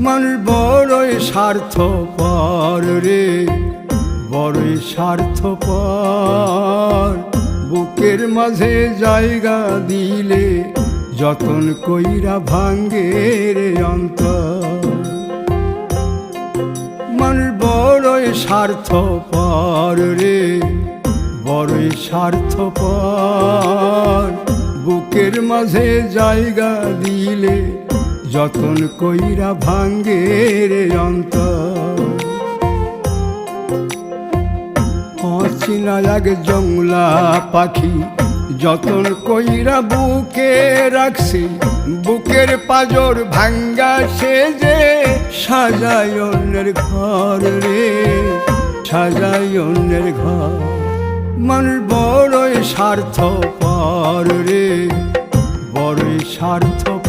মানুষ বড়ই স্বার্থপর রে, বড়ই স্বার্থপর। বুকের মাঝে জায়গা দিলে যতন কইরা ভাঙ্গে রে অন্তর। মানুষ বড়ই স্বার্থপর রে, বড়ই স্বার্থপর। বুকের মাঝে জায়গা দিলে যতন কইরা ভাঙ্গে রে অন্তর। অচিনা এক জংলা পাখি যতন কইরা বুকে রাখছি, বুকের পাজর ভাঙ্গা সে যে সাজায় অন্যের ঘর রে, সাজায় অন্যের ঘর। মানুষ বড়ই স্বার্থপর রে, বড়ই স্বার্থপর।